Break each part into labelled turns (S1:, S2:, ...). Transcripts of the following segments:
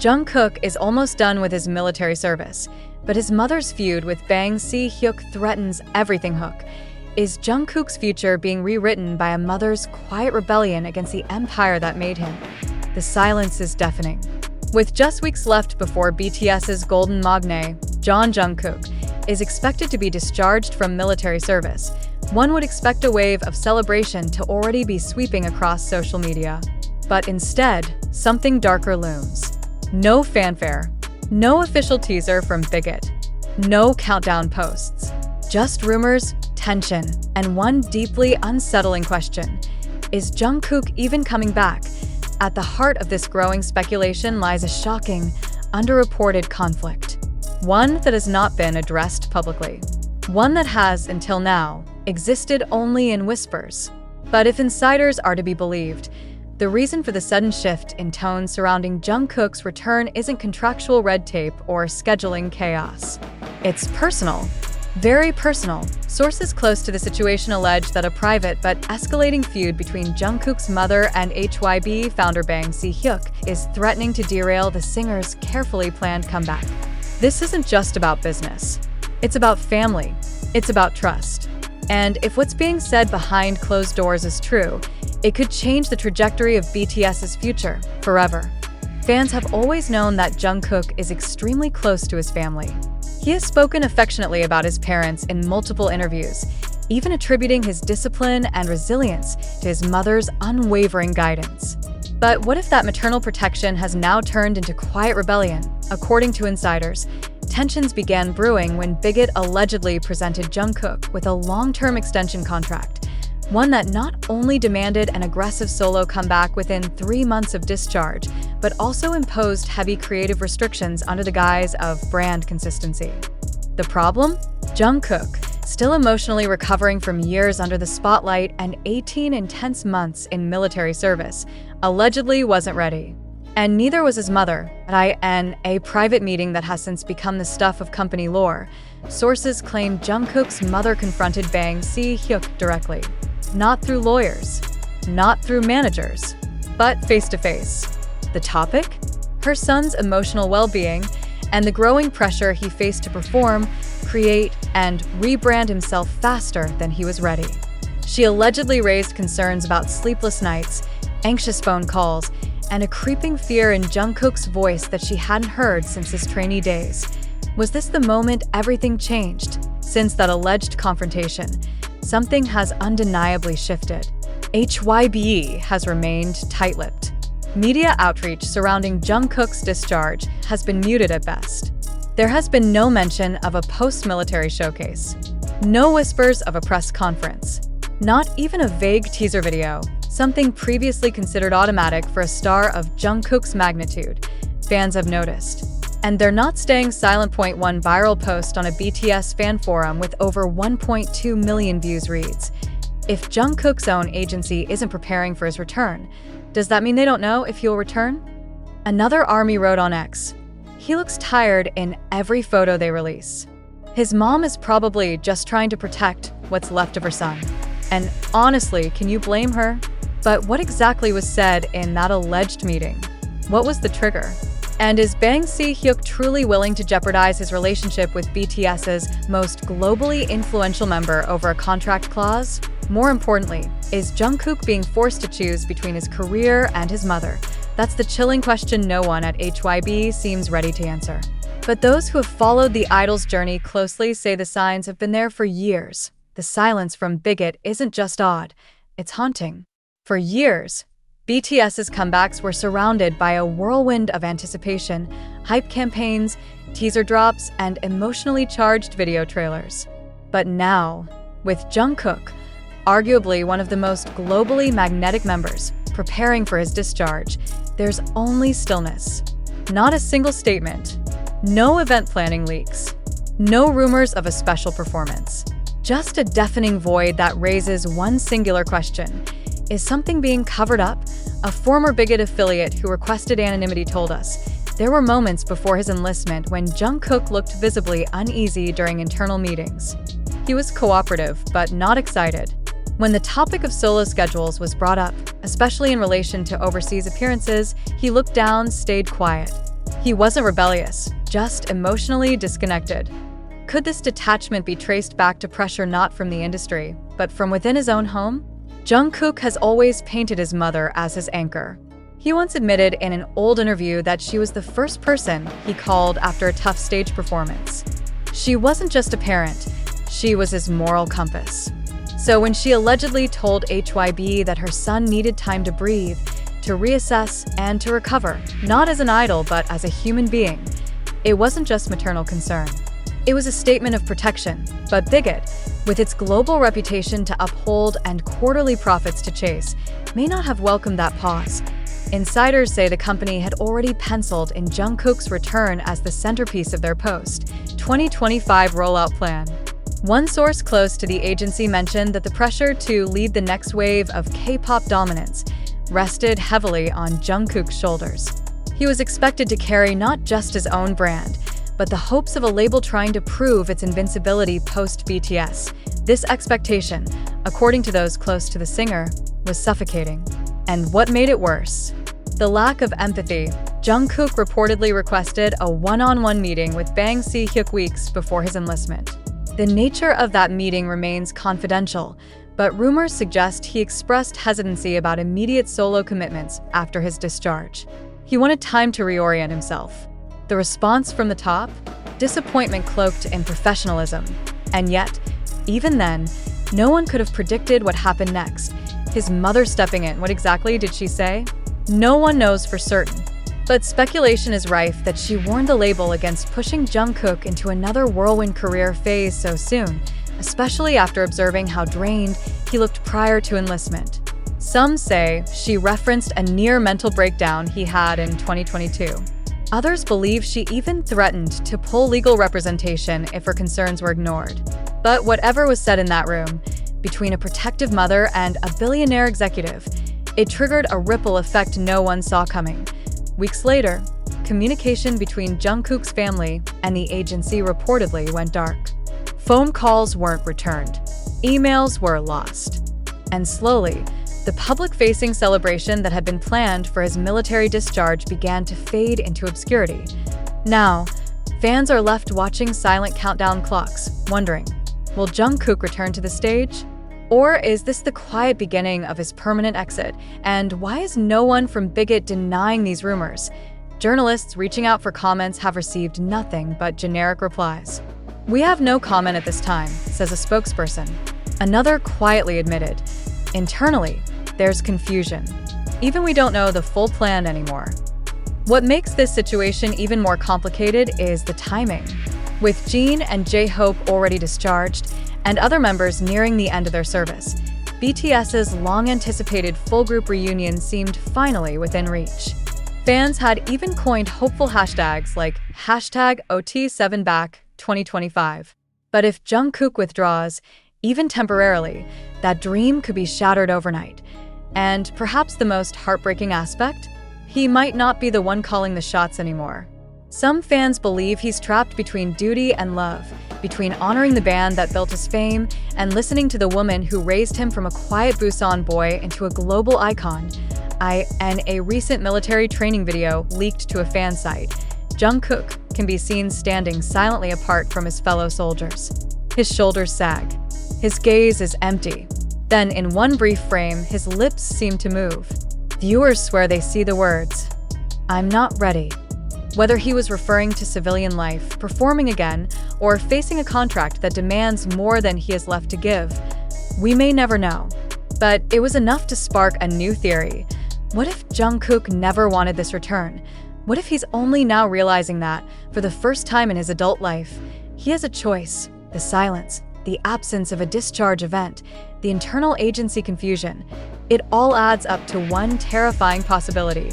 S1: Jungkook is almost done with his military service, but his mother's feud with Bang Si-hyuk threatens everything Hyuk. Is Jungkook's future being rewritten by a mother's quiet rebellion against the empire that made him? The silence is deafening. With just weeks left before BTS's golden magne, Jungkook is expected to be discharged from military service. One would expect a wave of celebration to already be sweeping across social media. But instead, something darker looms. No fanfare, no official teaser from BIGHIT, no countdown posts. Just rumors, tension, and one deeply unsettling question. Is Jungkook even coming back? At the heart of this growing speculation lies a shocking, underreported conflict. One that has not been addressed publicly. One that has, until now, existed only in whispers. But if insiders are to be believed, the reason for the sudden shift in tone surrounding Jungkook's return isn't contractual red tape or scheduling chaos. It's personal. Very personal. Sources close to the situation allege that a private but escalating feud between Jungkook's mother and HYB founder Bang Si-hyuk is threatening to derail the singer's carefully planned comeback. This isn't just about business. It's about family. It's about trust. And if what's being said behind closed doors is true, it could change the trajectory of BTS's future forever. Fans have always known that Jungkook is extremely close to his family. He has spoken affectionately about his parents in multiple interviews, even attributing his discipline and resilience to his mother's unwavering guidance. But what if that maternal protection has now turned into quiet rebellion? According to insiders, tensions began brewing when BIGHIT allegedly presented Jungkook with a long-term extension contract, one that not only demanded an aggressive solo comeback within 3 months of discharge, but also imposed heavy creative restrictions under the guise of brand consistency. The problem? Jungkook, still emotionally recovering from years under the spotlight and 18 intense months in military service, allegedly wasn't ready. And neither was his mother. In a private meeting that has since become the stuff of company lore, sources claim Jungkook's mother confronted Bang Si-hyuk directly. Not through lawyers, not through managers, but face-to-face. The topic? Her son's emotional well-being and the growing pressure he faced to perform, create, and rebrand himself faster than he was ready. She allegedly raised concerns about sleepless nights, anxious phone calls, and a creeping fear in Jungkook's voice that she hadn't heard since his trainee days. Was this the moment everything changed? Since that alleged confrontation, something has undeniably shifted. HYBE has remained tight-lipped. Media outreach surrounding Jungkook's discharge has been muted at best. There has been no mention of a post-military showcase. No whispers of a press conference. Not even a vague teaser video, something previously considered automatic for a star of Jungkook's magnitude, fans have noticed. And they're not staying silent. One viral post on a BTS fan forum with over 1.2 million views reads, "If Jungkook's own agency isn't preparing for his return, does that mean they don't know if he'll return?" Another army wrote on X, "He looks tired in every photo they release. His mom is probably just trying to protect what's left of her son. And honestly, can you blame her?" But what exactly was said in that alleged meeting? What was the trigger? And is Bang Si-hyuk truly willing to jeopardize his relationship with BTS's most globally influential member over a contract clause? More importantly, is Jungkook being forced to choose between his career and his mother? That's the chilling question no one at HYB seems ready to answer. But those who have followed the idol's journey closely say the signs have been there for years. The silence from BIGHIT isn't just odd, it's haunting. For years, BTS's comebacks were surrounded by a whirlwind of anticipation, hype campaigns, teaser drops, and emotionally charged video trailers. But now, with Jungkook, arguably one of the most globally magnetic members, preparing for his discharge, there's only stillness. Not a single statement, no event planning leaks, no rumors of a special performance. Just a deafening void that raises one singular question. Is something being covered up? A former BIGHIT affiliate who requested anonymity told us, there were moments before his enlistment when Jungkook looked visibly uneasy during internal meetings. He was cooperative, but not excited. When the topic of solo schedules was brought up, especially in relation to overseas appearances, he looked down, stayed quiet. He wasn't rebellious, just emotionally disconnected. Could this detachment be traced back to pressure not from the industry, but from within his own home? Jungkook has always painted his mother as his anchor. He once admitted in an old interview that she was the first person he called after a tough stage performance. She wasn't just a parent, she was his moral compass. So when she allegedly told HYB that her son needed time to breathe, to reassess, and to recover, not as an idol but as a human being, it wasn't just maternal concern. It was a statement of protection, but BIGHIT, with its global reputation to uphold and quarterly profits to chase, may not have welcomed that pause. Insiders say the company had already penciled in Jungkook's return as the centerpiece of their post-2025 rollout plan. One source close to the agency mentioned that the pressure to lead the next wave of K-pop dominance rested heavily on Jungkook's shoulders. He was expected to carry not just his own brand, but the hopes of a label trying to prove its invincibility post-BTS. This expectation, according to those close to the singer, was suffocating. And what made it worse? The lack of empathy. Jungkook reportedly requested a one-on-one meeting with Bang Si-hyuk weeks before his enlistment. The nature of that meeting remains confidential, but rumors suggest he expressed hesitancy about immediate solo commitments after his discharge. He wanted time to reorient himself. The response from the top? Disappointment cloaked in professionalism. And yet, even then, no one could have predicted what happened next. His mother stepping in. What exactly did she say? No one knows for certain. But speculation is rife that she warned the label against pushing Jungkook into another whirlwind career phase so soon, especially after observing how drained he looked prior to enlistment. Some say she referenced a near mental breakdown he had in 2022. Others believe she even threatened to pull legal representation if her concerns were ignored. But whatever was said in that room, between a protective mother and a billionaire executive, it triggered a ripple effect no one saw coming. Weeks later, communication between Jungkook's family and the agency reportedly went dark. Phone calls weren't returned. Emails were lost. And slowly, the public-facing celebration that had been planned for his military discharge began to fade into obscurity. Now, fans are left watching silent countdown clocks, wondering, will Jungkook return to the stage? Or is this the quiet beginning of his permanent exit? And why is no one from BIGHIT denying these rumors? Journalists reaching out for comments have received nothing but generic replies. "We have no comment at this time," says a spokesperson. Another quietly admitted, "Internally, there's confusion. Even we don't know the full plan anymore." What makes this situation even more complicated is the timing. With Jean and J-Hope already discharged, and other members nearing the end of their service, BTS's long-anticipated full-group reunion seemed finally within reach. Fans had even coined hopeful hashtags like #OT7back2025. But if Jungkook withdraws, even temporarily, that dream could be shattered overnight. And perhaps the most heartbreaking aspect? He might not be the one calling the shots anymore. Some fans believe he's trapped between duty and love, between honoring the band that built his fame and listening to the woman who raised him from a quiet Busan boy into a global icon. In a recent military training video leaked to a fan site, Jungkook can be seen standing silently apart from his fellow soldiers. His shoulders sag. His gaze is empty. Then, in one brief frame, his lips seem to move. Viewers swear they see the words, "I'm not ready." Whether he was referring to civilian life, performing again, or facing a contract that demands more than he has left to give, we may never know. But it was enough to spark a new theory. What if Jungkook never wanted this return? What if he's only now realizing that, for the first time in his adult life, he has a choice? The silence, the absence of a discharge event, the internal agency confusion. It all adds up to one terrifying possibility: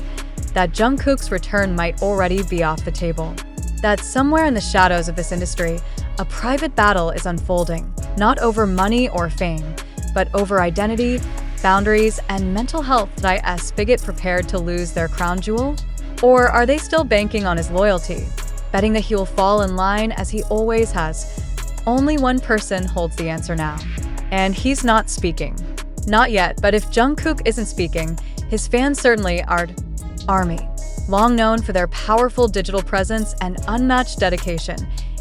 S1: that Jungkook's return might already be off the table. That somewhere in the shadows of this industry, a private battle is unfolding, not over money or fame, but over identity, boundaries, and mental health. Is BIGHIT prepared to lose their crown jewel? Or are they still banking on his loyalty, betting that he will fall in line as he always has? Only one person holds the answer now. And he's not speaking. Not yet, but if Jungkook isn't speaking, his fans certainly are. Army. long known for their powerful digital presence and unmatched dedication,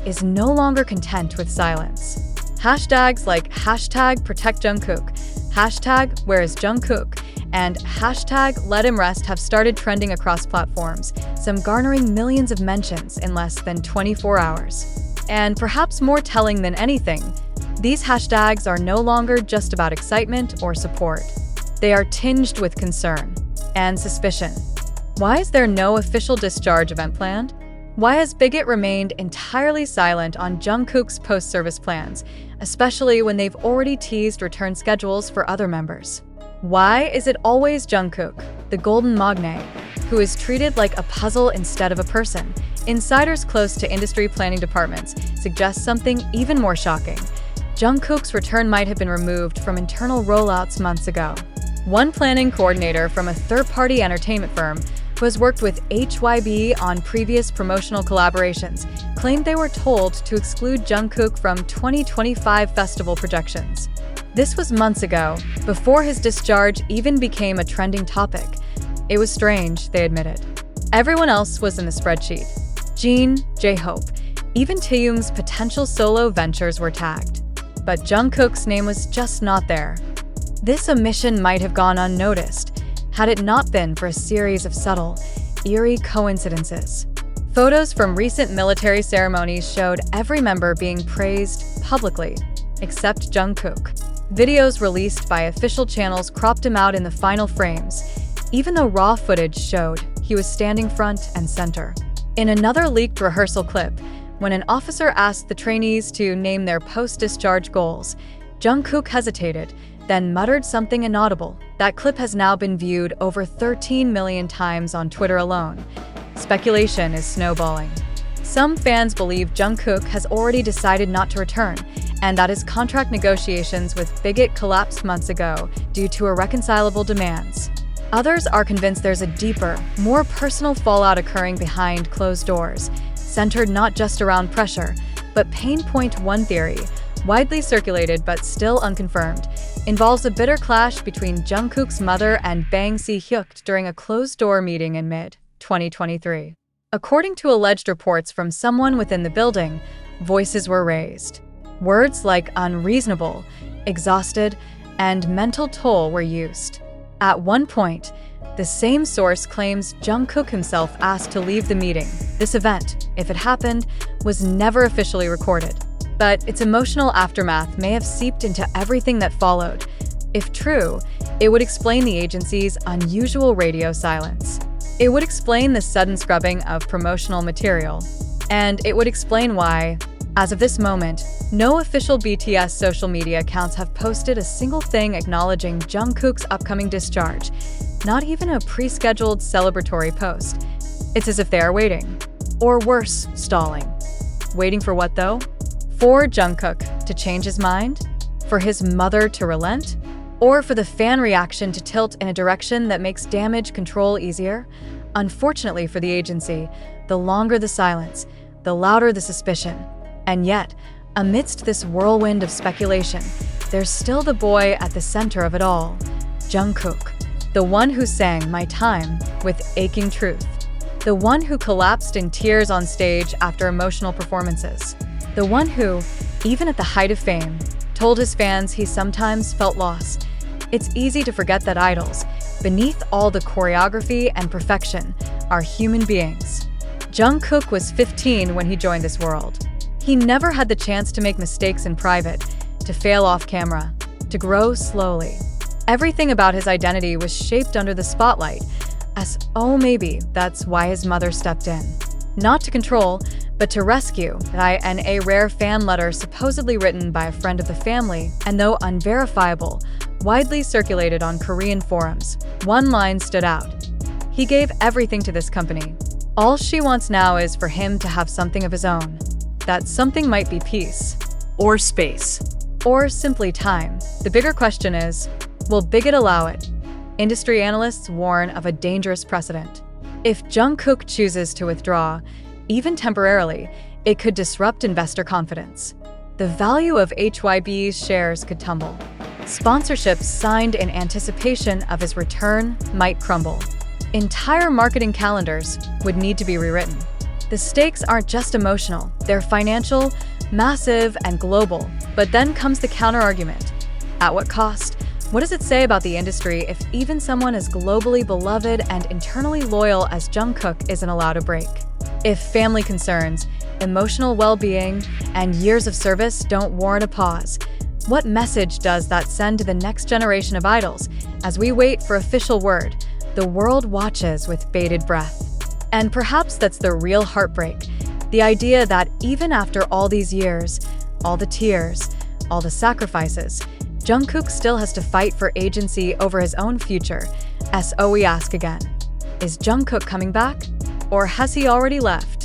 S1: is no longer content with silence. Hashtags like #ProtectJungkook, #WhereIsJungkook, and #LetHimRest have started trending across platforms, some garnering millions of mentions in less than 24 hours. And perhaps more telling than anything, these hashtags are no longer just about excitement or support. They are tinged with concern and suspicion. Why is there no official discharge event planned? Why has BIGHIT remained entirely silent on Jungkook's post-service plans, especially when they've already teased return schedules for other members? Why is it always Jungkook, the golden magne, who is treated like a puzzle instead of a person? Insiders close to industry planning departments suggest something even more shocking. Jungkook's return might have been removed from internal rollouts months ago. One planning coordinator from a third-party entertainment firm who has worked with HYB on previous promotional collaborations, claimed they were told to exclude Jungkook from 2025 festival projections. This was months ago, before his discharge even became a trending topic. It was strange, they admitted. Everyone else was in the spreadsheet. Jeon, J-Hope, even Taehyung's potential solo ventures were tagged. But Jungkook's name was just not there. This omission might have gone unnoticed, had it not been for a series of subtle, eerie coincidences. Photos from recent military ceremonies showed every member being praised publicly, except Jungkook. Videos released by official channels cropped him out in the final frames, even though raw footage showed he was standing front and center. In another leaked rehearsal clip, when an officer asked the trainees to name their post-discharge goals, Jungkook hesitated, then muttered something inaudible. That clip has now been viewed over 13 million times on Twitter alone. Speculation is snowballing. Some fans believe Jungkook has already decided not to return, and that his contract negotiations with BIGHIT collapsed months ago due to irreconcilable demands. Others are convinced there's a deeper, more personal fallout occurring behind closed doors, centered not just around pressure, but Pain Point One theory, widely circulated but still unconfirmed, involves a bitter clash between Jungkook's mother and Bang Si-hyuk during a closed-door meeting in mid-2023. According to alleged reports from someone within the building, voices were raised. Words like unreasonable, exhausted, and mental toll were used. At one point, the same source claims Jungkook himself asked to leave the meeting. This event, if it happened, was never officially recorded. But its emotional aftermath may have seeped into everything that followed. If true, it would explain the agency's unusual radio silence. It would explain the sudden scrubbing of promotional material. And it would explain why, as of this moment, no official BTS social media accounts have posted a single thing acknowledging Jungkook's upcoming discharge, not even a pre-scheduled celebratory post. It's as if they are waiting. Or worse, stalling. Waiting for what, though? For Jungkook to change his mind? For his mother to relent? Or for the fan reaction to tilt in a direction that makes damage control easier? Unfortunately for the agency, the longer the silence, the louder the suspicion. And yet, amidst this whirlwind of speculation, there's still the boy at the center of it all, Jungkook, the one who sang My Time with aching truth, the one who collapsed in tears on stage after emotional performances, the one who, even at the height of fame, told his fans he sometimes felt loss. It's easy to forget that idols, beneath all the choreography and perfection, are human beings. Jungkook was 15 when he joined this world. He never had the chance to make mistakes in private, to fail off camera, to grow slowly. Everything about his identity was shaped under the spotlight, as maybe that's why his mother stepped in. Not to control, but to rescue, in a rare fan letter supposedly written by a friend of the family, and though unverifiable, widely circulated on Korean forums. One line stood out. He gave everything to this company. All she wants now is for him to have something of his own. That something might be peace. Or space. Or simply time. The bigger question is, will BIGHIT allow it? Industry analysts warn of a dangerous precedent. If Jungkook chooses to withdraw, even temporarily, it could disrupt investor confidence. The value of HYB's shares could tumble. Sponsorships signed in anticipation of his return might crumble. Entire marketing calendars would need to be rewritten. The stakes aren't just emotional, they're financial, massive, and global. But then comes the counter-argument. At what cost? What does it say about the industry if even someone as globally beloved and internally loyal as Jungkook isn't allowed a break? If family concerns, emotional well-being, and years of service don't warrant a pause, what message does that send to the next generation of idols? As we wait for official word, the world watches with bated breath. And perhaps that's the real heartbreak, the idea that even after all these years, all the tears, all the sacrifices, Jungkook still has to fight for agency over his own future. So we ask again, is Jungkook coming back? Or has he already left?